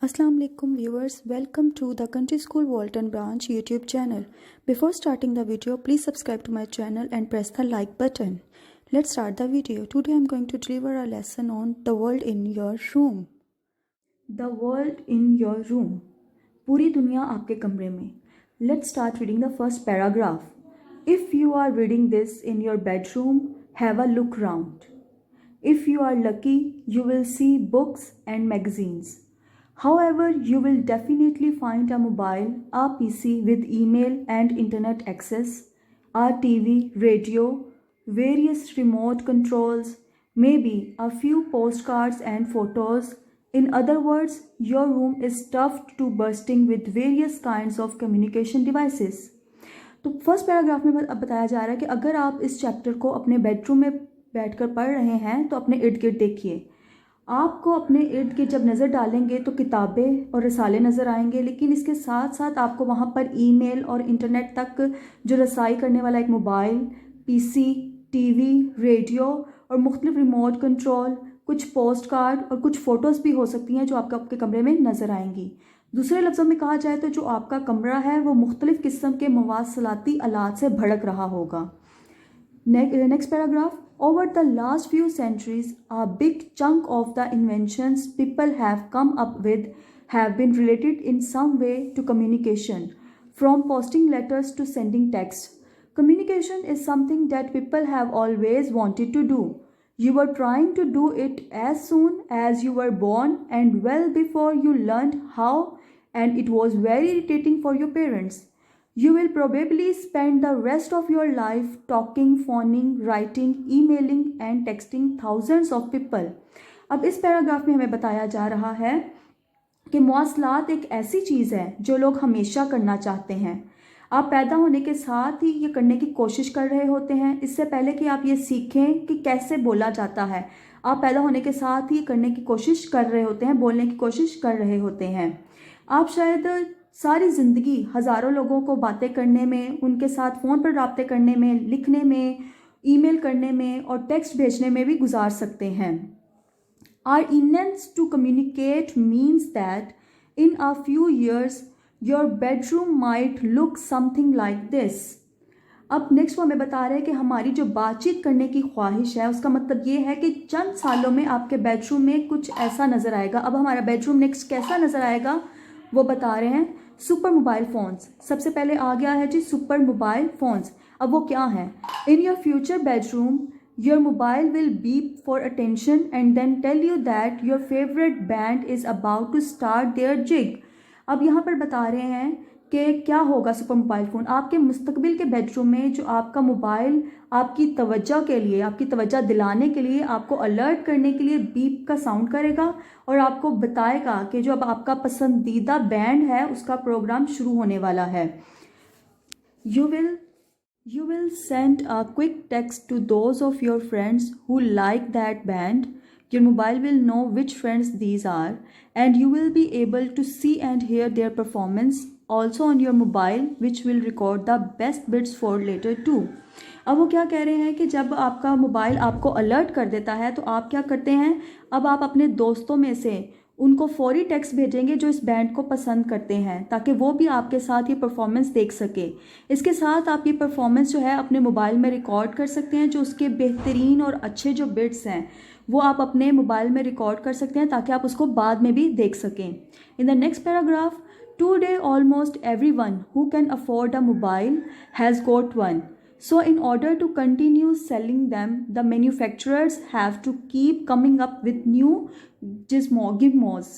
Assalamu alaikum viewers, welcome to the Country School Walton Branch YouTube channel. Before starting the video, please subscribe to my channel and press the like button. Let's start the video. Today I am going to deliver a lesson on the world in your room. The world in your room. पूरी दुनिया आपके कमरे में. Let's start reading the first paragraph. If you are reading this in your bedroom, have a look round. If you are lucky, you will see books and magazines. However, you will definitely find a mobile, a PC with email and internet access, a TV, radio, various remote controls, maybe a few postcards and photos. In other words, your room is stuffed to bursting with various kinds of communication devices. तो first paragraph में बताया जा रहा है कि अगर आप इस चैप्टर को अपने बेडरूम में बैठकर पढ़ रहे हैं तो अपने इर्द गिर्द देखिए. आपको अपने इर्द गिर्द जब नज़र डालेंगे तो किताबें और रसाले नज़र आएंगे, लेकिन इसके साथ साथ आपको वहाँ पर ईमेल और इंटरनेट तक जो रसाई करने वाला एक मोबाइल, पीसी, टीवी, रेडियो और मुख्तलिफ रिमोट कंट्रोल, कुछ पोस्ट कार्ड और कुछ फ़ोटोज़ भी हो सकती हैं जो आपके कमरे में नज़र आएंगी. दूसरे लफ्ज़ों में कहा जाए तो जो आपका कमरा है वो मुख्तलिफ़ किस्म के मवासलाती आलात से भड़क रहा होगा. Next paragraph. Over the last few centuries, a big chunk of the inventions people have come up with have been related in some way to communication, from posting letters to sending text. Communication is something that people have always wanted to do. You were trying to do it as soon as you were born and well before you learned how, and it was very irritating for your parents. You will probably spend the rest of your life talking, phoning, writing, emailing and texting thousands of people. अब इस paragraph में हमें बताया जा रहा है कि मवासलात एक ऐसी चीज़ है जो लोग हमेशा करना चाहते हैं. आप पैदा होने के साथ ही ये करने की कोशिश कर रहे होते हैं, इससे पहले कि आप ये सीखें कि कैसे बोला जाता है. आप पैदा होने के साथ ही करने की कोशिश कर रहे होते हैं, बोलने की कोशिश कर रहे होते हैं. आप शायद सारी ज़िंदगी हज़ारों लोगों को बातें करने में, उनके साथ फ़ोन पर रब्ते करने में, लिखने में, ईमेल करने में और टेक्स्ट भेजने में भी गुजार सकते हैं. Our eagerness to communicate means that in a few years your bedroom might look something like this. अब नेक्स्ट वो हमें बता रहे हैं कि हमारी जो बातचीत करने की ख्वाहिश है उसका मतलब ये है कि चंद सालों में आपके बेडरूम में कुछ ऐसा नज़र आएगा. अब हमारा बेडरूम नेक्स्ट कैसा नज़र आएगा वो बता रहे हैं. सुपर मोबाइल फ़ोन्स सबसे पहले आ गया है जी, सुपर मोबाइल फ़ोन्स. अब वो क्या हैं? In your future bedroom your mobile will beep for attention and then tell you that your favourite band is about to start their gig. अब यहाँ पर बता रहे हैं कि क्या होगा सुपर मोबाइल फ़ोन. आपके मुस्तकबिल के बेडरूम में जो आपका मोबाइल आपकी तवज्जो के लिए, आपकी तवज्जो दिलाने के लिए, आपको अलर्ट करने के लिए बीप का साउंड करेगा और आपको बताएगा कि जो अब आपका पसंदीदा बैंड है उसका प्रोग्राम शुरू होने वाला है. You will send a quick text to those of your friends who like that band. Your mobile will know which friends these are and you will be able to see and hear their performance also on your mobile, which will record the best bits for later too. अब वो क्या कह रहे हैं कि जब आपका mobile आपको अलर्ट कर देता है तो आप क्या करते हैं, अब आप अपने दोस्तों में से उनको फौरी टेक्स्ट भेजेंगे जो इस बैंड को पसंद करते हैं, ताकि वो भी आपके साथ ये परफॉर्मेंस देख सके. इसके साथ आप ये परफॉर्मेंस जो है अपने मोबाइल में रिकॉर्ड कर सकते हैं. जो उसके बेहतरीन और अच्छे जो बिट्स हैं वो आप अपने मोबाइल में रिकॉर्ड कर सकते हैं ताकि आप उसको बाद में भी देख सकें. In the next paragraph. Today almost everyone who can afford a mobile has got one. So in order to continue selling them, the manufacturers have to keep coming up with new gizmos.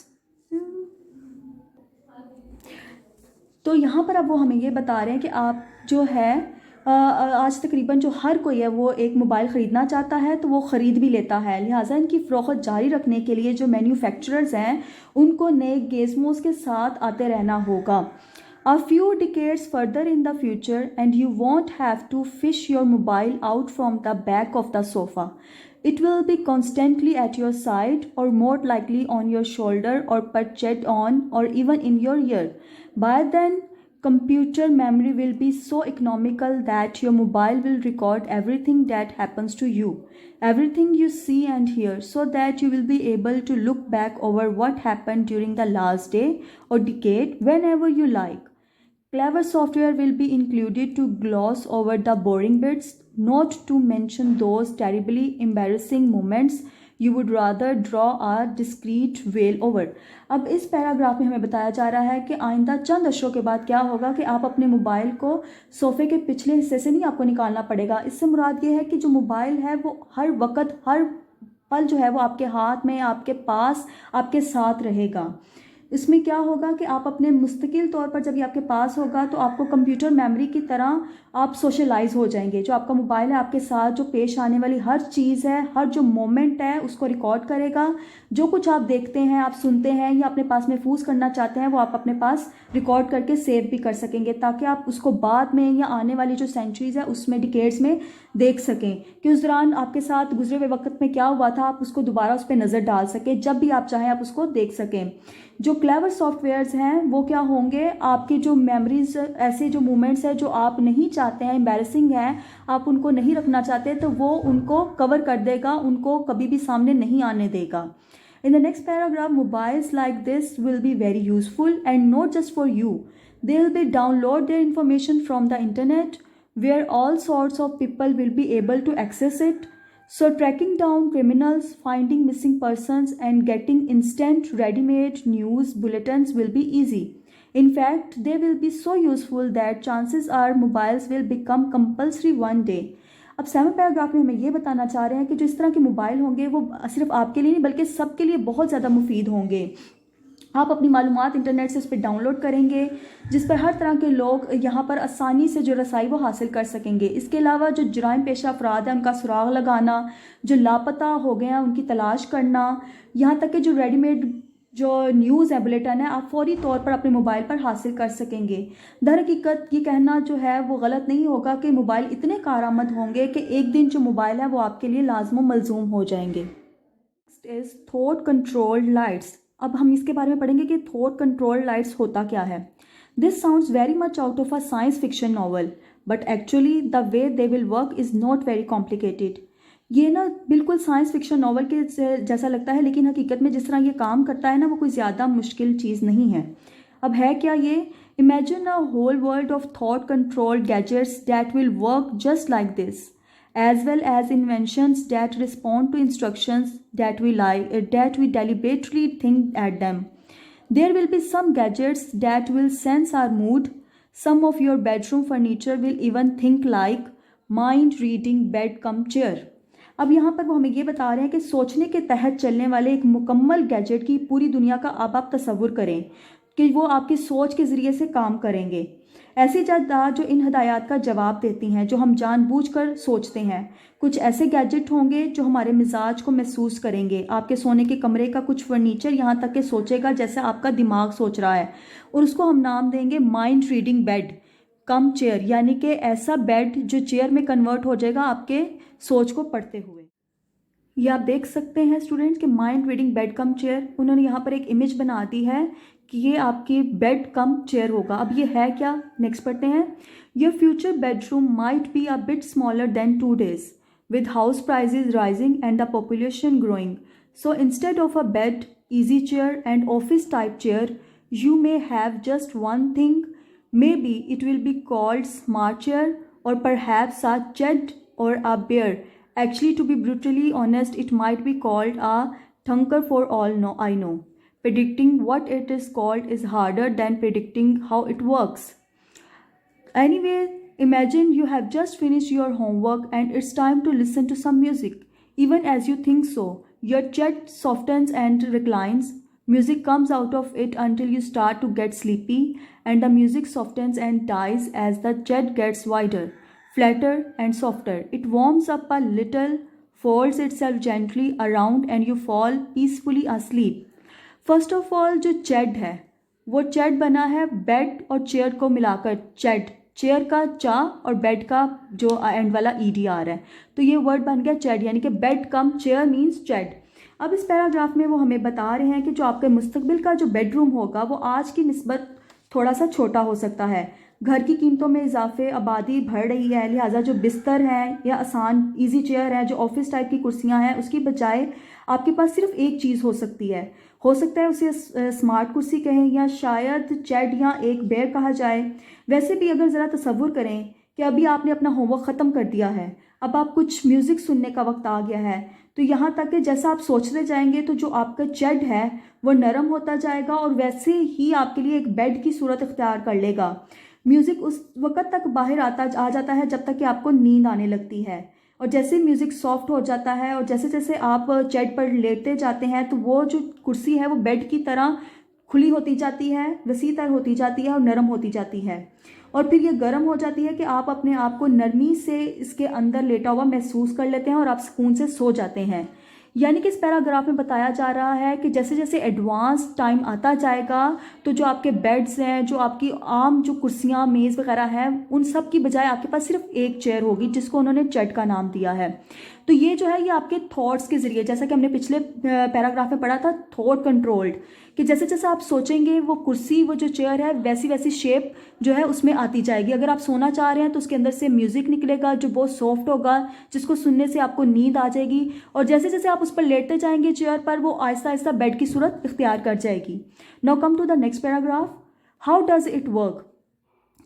तो यहाँ पर अब वो हमें ये बता रहे हैं कि आप जो है आज तकरीबन जो हर कोई है वो एक मोबाइल ख़रीदना चाहता है तो वो ख़रीद भी लेता है. लिहाजा इनकी फ़रोख्त जारी रखने के लिए जो मैन्युफैक्चरर्स हैं उनको नए गेज़मोस के साथ आते रहना होगा. A few decades further in the future and you won't have to fish your mobile out from the back of the sofa. It will be constantly at your side or more likely on your shoulder or perched on or even in your ear. By then computer memory will be so economical that your mobile will record everything that happens to you, everything you see and hear, so that you will be able to look back over what happened during the last day or decade whenever you like. Clever software will be included to gloss over the boring bits, not to mention those terribly embarrassing moments you would rather draw a discreet veil over. अब इस paragraph में हमें बताया जा रहा है कि आइंदा चंद अशरों के बाद क्या होगा कि आप अपने मोबाइल को सोफ़े के पिछले हिस्से से नहीं आपको निकालना पड़ेगा। इससे मुराद ये है कि जो मोबाइल है वो हर वक्त हर पल जो है वो आपके हाथ में, आपके पास, आपके साथ रहेगा। इसमें क्या होगा कि आप अपने मुस्तकिल तौर पर जब ये आपके पास होगा तो आपको कंप्यूटर मेमोरी की तरह आप सोशलाइज हो जाएंगे। जो आपका मोबाइल है आपके साथ जो पेश आने वाली हर चीज़ है, हर जो मोमेंट है उसको रिकॉर्ड करेगा। जो कुछ आप देखते हैं, आप सुनते हैं या अपने पास महफूज करना चाहते हैं वो आप अपने पास रिकॉर्ड करके सेव भी कर सकेंगे, ताकि आप उसको बाद में या आने वाली जो सेंचुरीज़ है उसमें, डिकेड्स में देख सकें कि उस दौरान आपके साथ गुजरे हुए वक्त में क्या हुआ था। आप उसको दोबारा उस पर नज़र डाल सकें, जब भी आप चाहें आप उसको देख सकें। जो क्लेवर सॉफ्टवेयर्स हैं वो क्या होंगे, आपकी जो मेमोरीज, ऐसे जो मोमेंट्स हैं जो आप नहीं चाहते हैं, एम्बैरेसिंग हैं, आप उनको नहीं रखना चाहते, तो वो उनको कवर कर देगा, उनको कभी भी सामने नहीं आने देगा। In the next paragraph, mobiles like this will be very useful and not just for you. They will be download their information from the internet where all sorts of people will be able to access it. So tracking down criminals, finding missing persons and getting instant ready-made news bulletins will be easy. In fact, they will be so useful that chances are mobiles will become compulsory one day. अब 7वें paragraph में हमें ये बताना चाह रहे हैं कि जो इस तरह के मोबाइल होंगे वो सिर्फ आपके लिए नहीं बल्कि सबके लिए बहुत ज़्यादा मुफीद होंगे। आप अपनी मालूमात इंटरनेट से उस पर डाउनलोड करेंगे, जिस पर हर तरह के लोग यहाँ पर आसानी से जो रसाई वो हासिल कर सकेंगे। इसके अलावा जो जराइम पेशा अफराद हैं उनका सुराग लगाना, जो लापता हो गए हैं उनकी तलाश करना, यहाँ तक कि जो रेडीमेड जो न्यूज़ है, बुलेटिन है, आप फौरी तौर पर अपने मोबाइल पर हासिल कर सकेंगे। दर हकीकत ये कहना जो है वो गलत नहीं होगा कि मोबाइल इतने कारआमद होंगे कि एक दिन जो मोबाइल है वो आपके लिए लाजम मलजूम हो जाएंगे। Next is thought controlled lights. अब हम इसके बारे में पढ़ेंगे कि थॉट कंट्रोल्ड लाइट्स होता क्या है। This sounds very much out of a science fiction novel, but actually the way they will work is not very complicated. ये ना बिल्कुल साइंस फिक्शन नॉवल के जैसा लगता है, लेकिन हकीकत में जिस तरह ये काम करता है ना वो कोई ज़्यादा मुश्किल चीज़ नहीं है। अब है क्या ये? Imagine a whole world of thought controlled gadgets that will work just like this, as well as inventions that respond to instructions that we deliberately think at them. There will be some gadgets that will sense our mood. Some of your bedroom furniture will even think like mind reading bed cum chair. अब यहाँ पर वो हमें ये बता रहे हैं कि सोचने के तहत चलने वाले एक मुकम्मल गैजेट की पूरी दुनिया का अब आप तसव्वुर करें कि वो आपकी सोच के ज़रिए से काम करेंगे। ऐसी जायदाद जो इन हदायत का जवाब देती हैं, जो हम जानबूझकर सोचते हैं। कुछ ऐसे गैजेट होंगे जो हमारे मिजाज को महसूस करेंगे। आपके सोने के कमरे का कुछ फर्नीचर यहाँ तक कि सोचेगा जैसे आपका दिमाग सोच रहा है, और उसको हम नाम देंगे माइंड रीडिंग बेड कम चेयर, यानी कि ऐसा बेड जो चेयर में कन्वर्ट हो जाएगा आपके सोच को पढ़ते हुए। ये आप देख सकते हैं स्टूडेंट्स कि माइंड रीडिंग बेड कम चेयर, उन्होंने यहाँ पर एक इमेज बना दी है कि ये आपकी बेड कम चेयर होगा। अब ये है क्या, नेक्स्ट पढ़ते हैं। Your future bedroom might be a bit smaller than 2 days with house prices rising and the population growing. So instead of a bed, easy chair and office type chair, you may have just one thing. Maybe it will be called smart chair or perhaps a ched or a bear. Actually, to be brutally honest, it might be called a thunker for all I know. Predicting what it is called is harder than predicting how it works. Anyway, imagine you have just finished your homework and it's time to listen to some music. Even as you think so, your chest softens and reclines. Music comes out of it until you start to get sleepy, and the music softens and dies as the chest gets wider, flatter and softer. It warms up a little, folds itself gently around and you fall peacefully asleep. First of all जो चेड है वो चेड बना है bed और chair को मिलाकर। चेड, chair का चा और बेड का जो एंड वाला ईडी आ रहा है, तो ये वर्ड बन गया चेड, यानी कि बेड कम चेयर मीन्स चेड। अब इस पैराग्राफ में वो हमें बता रहे हैं कि जो आपके मुस्तकबिल का जो बेडरूम होगा वो आज की निस्बत थोड़ा सा छोटा हो सकता है। घर की कीमतों में इजाफे, आबादी बढ़ रही है, लिहाजा जो बिस्तर है या आसान इजी चेयर है, जो ऑफिस टाइप की कुर्सियां हैं, उसकी बजाय आपके पास सिर्फ एक चीज़ हो सकती है। हो सकता है उसे स्मार्ट कुर्सी कहें या शायद चेड या एक बेड कहा जाए। वैसे भी अगर ज़रा तसव्वुर करें कि अभी आपने अपना होमवर्क ख़त्म कर दिया है, अब आप कुछ म्यूज़िक सुनने का वक्त आ गया है, तो यहाँ तक कि जैसा आप सोचते जाएंगे तो जो आपका चेड है वो नरम होता जाएगा और वैसे ही आपके लिए एक बेड की सूरत इख्तियार कर लेगा। म्यूज़िक उस वक़्त तक बाहर आ जाता है जब तक कि आपको नींद आने लगती है, और जैसे म्यूज़िक सॉफ्ट हो जाता है और जैसे जैसे आप चेड पर लेटते जाते हैं तो वो जो कुर्सी है वो बेड की तरह खुली होती जाती है, वसी तर होती जाती है और नरम होती जाती है, और फिर ये गर्म हो जाती है कि आप अपने आप को नरमी से इसके अंदर लेटा हुआ महसूस कर लेते हैं और आप सुकून से सो जाते हैं। यानी कि इस पैराग्राफ में बताया जा रहा है कि जैसे जैसे एडवांस टाइम आता जाएगा तो जो आपके बेड्स हैं, जो आपकी आम जो कुर्सियाँ मेज़ वगैरह हैं, उन सब की बजाय आपके पास सिर्फ एक चेयर होगी जिसको उन्होंने चेड का नाम दिया है। तो ये जो है ये आपके थॉट्स के ज़रिए, जैसा कि हमने पिछले पैराग्राफ में पढ़ा था, थॉट कंट्रोल्ड, कि जैसे जैसे आप सोचेंगे वो कुर्सी, वो जो चेयर है, वैसी वैसी शेप जो है उसमें आती जाएगी। अगर आप सोना चाह रहे हैं तो उसके अंदर से म्यूज़िक निकलेगा जो बहुत सॉफ्ट होगा, जिसको सुनने से आपको नींद आ जाएगी, और जैसे जैसे आप उस पर लेटते जाएंगे चेयर पर, वो आहिस्ता आहिस्ता बेड की सूरत इख्तियार कर जाएगी। Now come to the next paragraph. How does it work,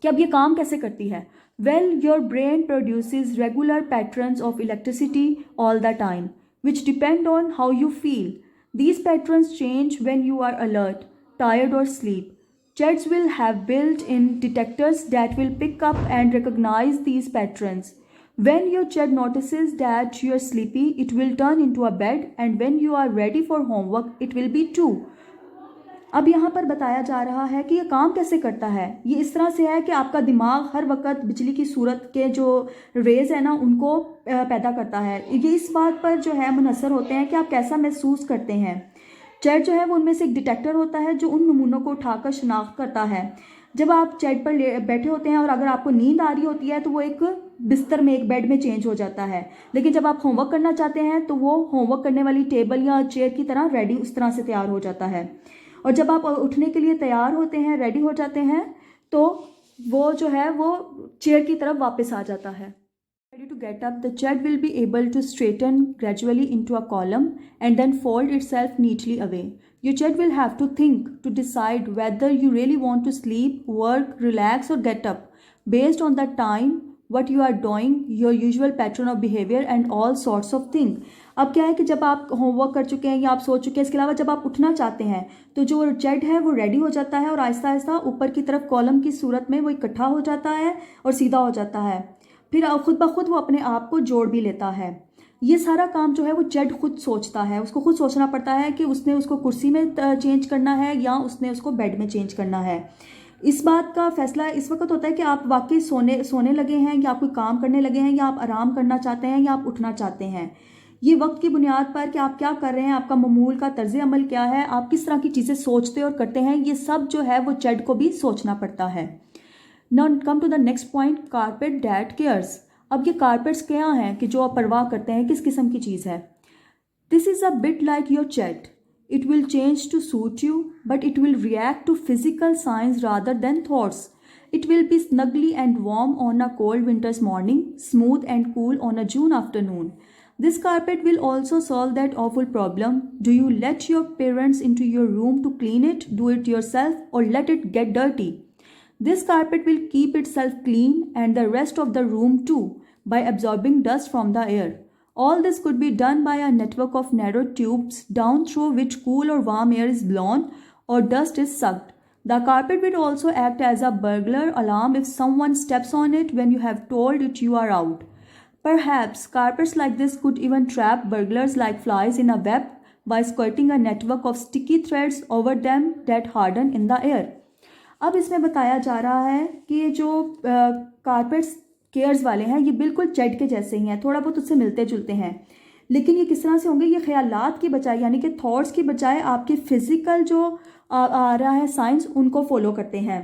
कि अब ये काम कैसे करती है। Well, your brain produces regular patterns of electricity all the time which depend on how you feel. These patterns change when you are alert, tired or sleep. Jets will have built-in detectors that will pick up and recognize these patterns. When your jet notices that you are sleepy, it will turn into a bed, and when you are ready for homework, it will be too. अब यहाँ पर बताया जा रहा है कि ये काम कैसे करता है। ये इस तरह से है कि आपका दिमाग हर वक्त बिजली की सूरत के जो रेज़ है ना उनको पैदा करता है। ये इस बात पर जो है मुनहसर होते हैं कि आप कैसा महसूस करते हैं। चेड जो है वो उनमें से एक डिटेक्टर होता है जो उन नमूनों को उठाकर शनाख्त करता है। जब आप चेड पर बैठे होते हैं और अगर आपको नींद आ रही होती है तो वो एक बिस्तर में, एक बेड में चेंज हो जाता है, लेकिन जब आप होमवर्क करना चाहते हैं तो वो होमवर्क करने वाली टेबल या चेयर की तरह रेडी उस तरह से तैयार हो जाता है। और जब आप उठने के लिए तैयार होते हैं, रेडी हो जाते हैं, तो वो जो है वो चेयर की तरफ वापस आ जाता है। Ready to get up, the chat will be able to straighten gradually into a column and then fold itself neatly away. Your chat will have to think to decide whether you really want to sleep, work, relax or get up based on the time, what you are doing, your usual pattern of behavior and all sorts of things. अब क्या है कि जब आप homework कर चुके हैं या आप सो चुके हैं, इसके अलावा जब आप उठना चाहते हैं तो जो चेड है वो रेडी हो जाता है और आहिस्ता आहिस्ता ऊपर की तरफ कॉलम की सूरत में वो इकट्ठा हो जाता है और सीधा हो जाता है। फिर खुद ब खुद वो अपने आप को जोड़ भी लेता है। ये सारा काम जो है वो चेड खुद सोचता है, उसको खुद सोचना पड़ता है कि उसने उसको कुर्सी में चेंज करना है या उसने उसको बेड में चेंज करना है। इस बात का फैसला इस वक्त होता है कि आप वाकई सोने लगे हैं या आप कोई काम करने लगे हैं या आप आराम करना चाहते हैं या आप उठना चाहते हैं। ये वक्त की बुनियाद पर कि आप क्या कर रहे हैं, आपका मामूल का तर्ज अमल क्या है, आप किस तरह की चीज़ें सोचते और करते हैं, ये सब जो है वो चेड को भी सोचना पड़ता है। Now come to the next point, carpet that cares. अब ये कारपेट्स क्या हैं कि जो आप परवाह करते हैं, किस किस्म की चीज़ है। This is a bit like your चेड. It will change to suit you, but it will react to physical signs rather than thoughts. It will be snuggly and warm on a cold winter's morning, smooth and cool on a June afternoon. This carpet will also solve that awful problem. Do you let your parents into your room to clean it, do it yourself, or let it get dirty? This carpet will keep itself clean and the rest of the room too by absorbing dust from the air. All this could be done by a network of narrow tubes down through which cool or warm air is blown or dust is sucked. The carpet will also act as a burglar alarm if someone steps on it when you have told it you are out. Perhaps carpets like this could even trap burglars like flies in a web by squirting a network of sticky threads over them that harden in the air. अब इसमें बताया जा रहा है कि ये जो carpets cares वाले हैं ये बिल्कुल चेड के जैसे ही हैं, थोड़ा बहुत उससे मिलते जुलते हैं, लेकिन ये किस तरह से होंगे, ये ख्यालात की बजाय यानी कि थॉट्स की बजाय आपके फिज़िकल जो आ रहा है साइंस उनको फॉलो करते हैं।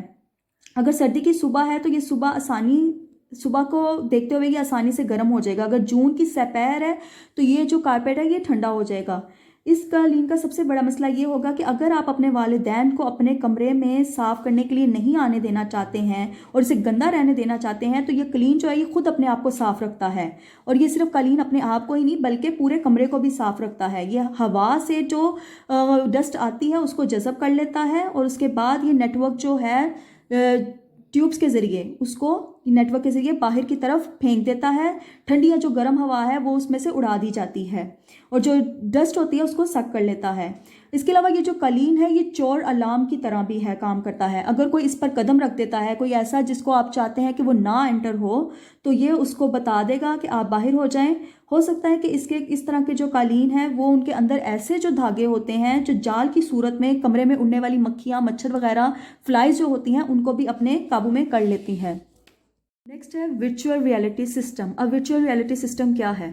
अगर सर्दी की सुबह है तो ये सुबह को देखते हुए ये आसानी से गर्म हो जाएगा। अगर जून की सपहर है तो ये जो कारपेट है ये ठंडा हो जाएगा। इस कालीन का सबसे बड़ा मसला ये होगा कि अगर आप अपने वालिदैन को अपने कमरे में साफ़ करने के लिए नहीं आने देना चाहते हैं और इसे गंदा रहने देना चाहते हैं, तो ये कालीन जो है ये खुद अपने आप को साफ़ रखता है। और ये सिर्फ कालीन अपने आप को ही नहीं बल्कि पूरे कमरे को भी साफ़ रखता है। ये हवा से जो डस्ट आती है उसको जज़ब कर लेता है और उसके बाद ये नेटवर्क जो है ट्यूब्स के ज़रिए उसको नेटवर्क के ज़रिए बाहर की तरफ फेंक देता है। ठंडी या जो गर्म हवा है वो उसमें से उड़ा दी जाती है और जो डस्ट होती है उसको सक कर लेता है। इसके अलावा ये जो कालीन है ये चोर अलार्म की तरह भी है, काम करता है। अगर कोई इस पर कदम रख देता है, कोई ऐसा जिसको आप चाहते हैं कि वो ना एंटर हो, तो ये उसको बता देगा कि आप बाहर हो जाएं। हो सकता है कि इसके इस तरह के जो कालीन हैं वो उनके अंदर ऐसे जो धागे होते हैं जो जाल की सूरत में कमरे में उड़ने वाली मक्खियाँ, मच्छर वगैरह, फ्लाइज जो होती हैं उनको भी अपने काबू में कर लेती हैं। नेक्स्ट है वर्चुअल रियलिटी सिस्टम। अब वर्चुअल रियलिटी सिस्टम क्या है?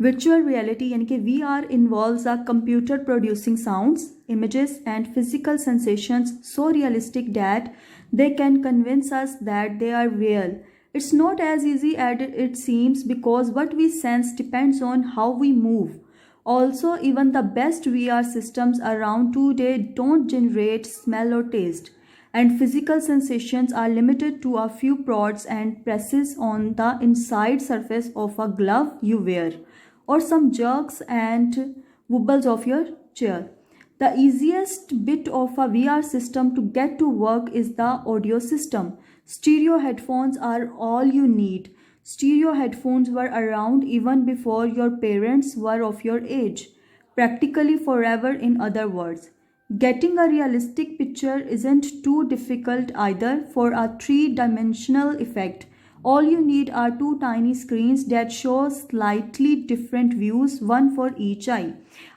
वर्चुअल रियलिटी यानी कि VR involves a computer producing sounds, images and physical sensations so realistic that they can convince us that they are real. It's not as easy as it seems because what we sense depends on how we move. Also, even the best VR systems around today don't generate smell or taste, and physical sensations are limited to a few prods and presses on the inside surface of a glove you wear, or some jerks and wobbles of your chair. The easiest bit of a VR system to get to work is the audio system. Stereo headphones are all you need. Stereo headphones were around even before your parents were of your age. Practically forever, in other words. Getting a realistic picture isn't too difficult either for a three-dimensional effect. All you need are two tiny screens that show slightly different views, one for each eye.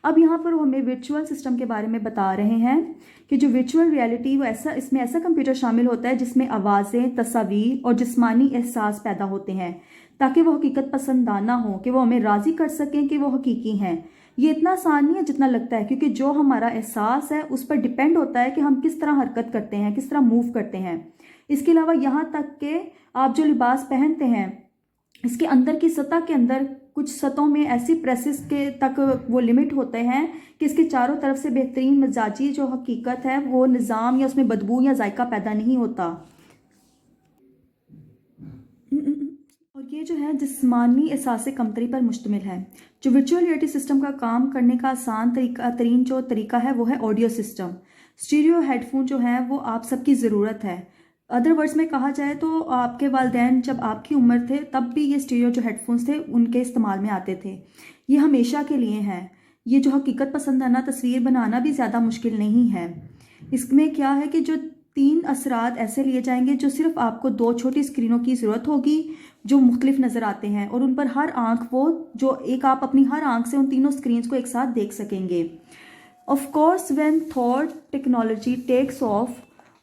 अब यहाँ पर हमें virtual system के बारे में बता रहे हैं कि जो वर्चुअल रियलिटी वो इसमें ऐसा कंप्यूटर शामिल होता है जिसमें आवाज़ें, तस्वीर और जिस्मानी एहसास पैदा होते हैं ताकि वो हकीकत पसंदाना हो, कि वो हमें राज़ी कर सकें कि वो हकीकी हैं। ये इतना आसान नहीं है जितना लगता है, क्योंकि जो हमारा एहसास है उस पर डिपेंड होता है कि हम किस तरह हरकत करते हैं, किस तरह मूव करते हैं। इसके अलावा यहाँ तक कि आप जो लिबास पहनते हैं इसके अंदर की सतह के अंदर कुछ सतहों में ऐसी प्रेसेस के तक वो लिमिट होते हैं कि इसके चारों तरफ से बेहतरीन मिजाजी जो हकीकत है वो निज़ाम या उसमें बदबू या जायका पैदा नहीं होता। और ये जो है जिस्मानी एहसास कमतरी पर मुश्तमिल है। जो वर्चुअल रियलिटी सिस्टम का काम करने का आसान तरीन जो तरीका है वो है ऑडियो सिस्टम। स्टीरियो हेडफोन जो है वो आप सबकी ज़रूरत है। अदर वर्ड्स में कहा जाए तो आपके वालिदैन जब आपकी उम्र थे तब भी ये स्टीरियो जो हेडफोन्स थे उनके इस्तेमाल में आते थे। ये हमेशा के लिए हैं। ये जो हकीकत पसंदाना तस्वीर बनाना भी ज़्यादा मुश्किल नहीं है। इसमें क्या है कि जो 3 असरात ऐसे लिए जाएंगे जो सिर्फ आपको 2 छोटी स्क्रीनों की ज़रूरत होगी जो मुख्तलिफ नज़र आते हैं और उन पर हर आँख वो जो एक आप अपनी हर आँख से उन तीनों स्क्रीन्स को एक साथ देख सकेंगे। Of course when thought technology takes off,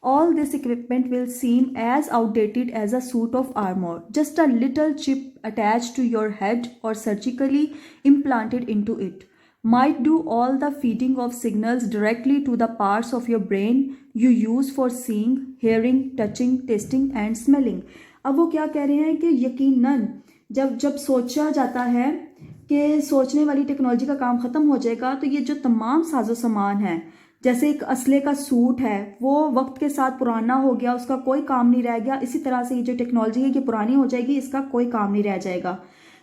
all this equipment will seem as outdated as a suit of armor, just a little chip attached to your head or surgically implanted into it might do all the feeding of signals directly to the parts of your brain you use for seeing, hearing, touching, tasting and smelling. अब वो क्या कह रहे हैं कि यकीनन जब सोचा जाता है कि सोचने वाली टेक्नोलॉजी का काम ख़त्म हो जाएगा तो ये जो तमाम साजो सामान है, जैसे एक असले का सूट है वो वक्त के साथ पुराना हो गया, उसका कोई काम नहीं रह गया, इसी तरह से ये जो टेक्नोलॉजी है ये पुरानी हो जाएगी, इसका कोई काम नहीं रह जाएगा।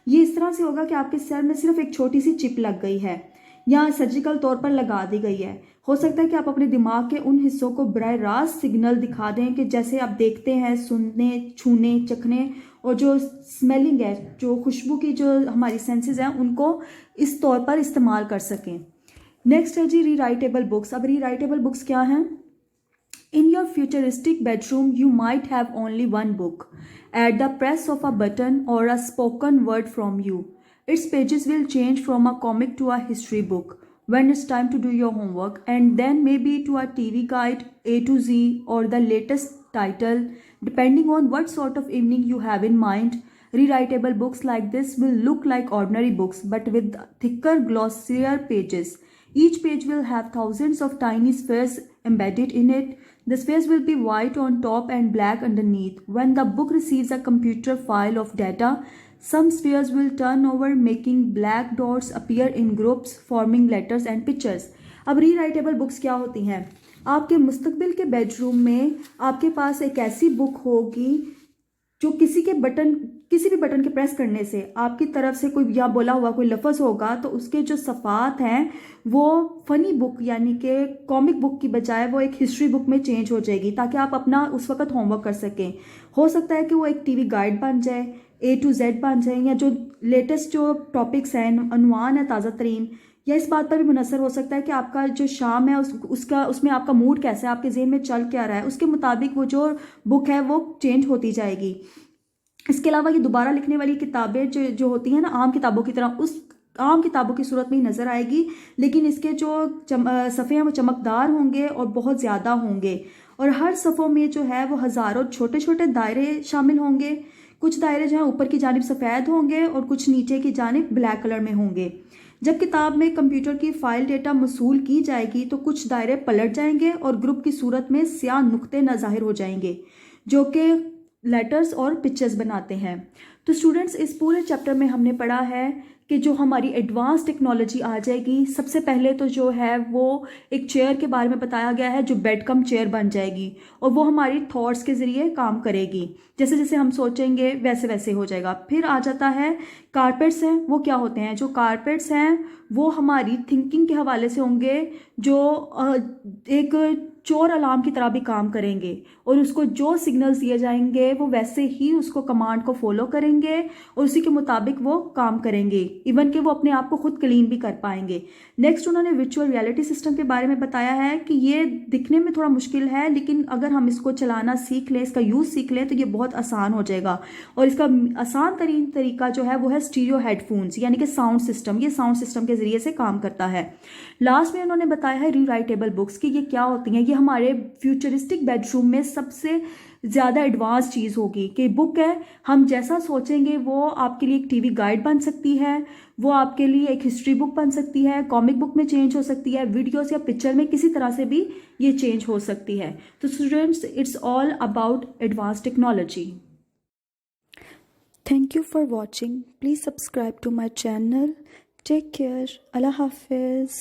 ये इस तरह से होगा कि आपके सर में सिर्फ एक छोटी सी चिप लग गई है या सर्जिकल तौर पर लगा दी गई है। हो सकता है कि आप अपने दिमाग के उन हिस्सों को बराह रास्त सिग्नल दिखा दें कि जैसे आप देखते हैं, सुनने, छूने, चखने और जो स्मेलिंग है, जो खुशबू की जो हमारी सेंसेस हैं उनको इस तौर पर इस्तेमाल कर सकें। नेक्स्ट है जी रीराइटेबल बुक्स। अब रीराइटेबल बुक्स क्या हैं? In your futuristic bedroom you might have only one book at the press of a button और a spoken word from you. Its pages will change from a comic to a history book when it's time to do your homework, and then maybe to a TV guide A to Z or the latest title, depending on what sort of evening you have in mind. Rewritable books like this will look like ordinary books but with thicker, glossier pages. Each page will have thousands of tiny spheres embedded in it. The spheres will be white on top and black underneath. When the book receives a computer file of data, Some spheres will turn over making black dots appear in groups forming letters and pictures. अब rewritable books क्या होती हैं? आपके मुस्तकबिल के bedroom में आपके पास एक ऐसी बुक होगी जो किसी भी बटन के प्रेस करने से आपकी तरफ से कोई या बोला हुआ कोई लफ्ज़ होगा तो उसके जो सफ़ात हैं वो फ़नी बुक यानी कि कॉमिक बुक की बजाय वो एक हिस्ट्री बुक में चेंज हो जाएगी, ताकि आप अपना उस वक्त होमवर्क कर सकें। हो सकता है कि वो एक टीवी गाइड बन जाए, A to Z बन जाए, या जो लेटेस्ट जो टॉपिक्स हैं, अनवान है ताज़ा तरीन, या इस बात पर भी मुनसर हो सकता है कि आपका जो शाम है उसमें आपका मूड कैसा है, आपके ज़हन में चल क्या रहा है, उसके मुताबिक वो जो बुक है वो चेंज होती जाएगी। इसके अलावा ये दोबारा लिखने वाली किताबें जो होती हैं ना, आम किताबों की तरह उस आम किताबों की सूरत में ही नज़र आएगी, लेकिन इसके जो सफ़े हैं वो चमकदार होंगे और बहुत ज़्यादा होंगे, और हर सफ़ों में जो है वो हज़ारों छोटे छोटे दायरे शामिल होंगे। कुछ दायरे जो हैं ऊपर की जानिब सफ़ेद होंगे और कुछ नीचे की जानिब ब्लैक कलर में होंगे। जब किताब में कंप्यूटर की फाइल डेटा मसूल की जाएगी तो कुछ दायरे पलट जाएंगे और ग्रुप की सूरत में स्याह नुक्ते नाज़ाहिर हो जाएंगे जो कि लेटर्स और पिक्चर्स बनाते हैं। तो स्टूडेंट्स, इस पूरे चैप्टर में हमने पढ़ा है कि जो हमारी एडवांस टेक्नोलॉजी आ जाएगी, सबसे पहले तो जो है वो एक चेयर के बारे में बताया गया है जो बेड कम चेयर बन जाएगी, और वो हमारी थॉट्स के ज़रिए काम करेगी। जैसे जैसे हम सोचेंगे वैसे वैसे हो जाएगा। फिर आ जाता है कारपेट्स हैं, वो क्या होते हैं? जो कारपेट्स हैं वो हमारी थिंकिंग के हवाले से होंगे, जो एक चोर अलार्म की तरह भी काम करेंगे, और उसको जो सिग्नल्स दिए जाएंगे वो वैसे ही उसको कमांड को फॉलो करेंगे और उसी के मुताबिक वो काम करेंगे, इवन कि वो अपने आप को खुद क्लीन भी कर पाएंगे। नेक्स्ट उन्होंने वर्चुअल रियलिटी सिस्टम के बारे में बताया है कि ये दिखने में थोड़ा मुश्किल है, लेकिन अगर हम इसको चलाना सीख लें, इसका यूज़ सीख लें, तो ये बहुत आसान हो जाएगा। और इसका आसान तरीन तरीका जो है वो है स्टीरियो हेडफोन्स, यानी कि साउंड सिस्टम। ये साउंड सिस्टम के ज़रिए से काम करता है। लास्ट में उन्होंने बताया है रीराइटेबल बुक्स की ये क्या होती हैं। ये हमारे फ्यूचरिस्टिक बेडरूम में सबसे ज़्यादा एडवांस चीज़ होगी कि बुक है, हम जैसा सोचेंगे वो आपके लिए एक टीवी गाइड बन सकती है, वो आपके लिए एक हिस्ट्री बुक बन सकती है, कॉमिक बुक में चेंज हो सकती है, वीडियोस या पिक्चर में किसी तरह से भी ये चेंज हो सकती है। तो students, it's all about advance technology. Thank you for watching. Please subscribe to my channel. Take care. अल्लाह हाफिज़।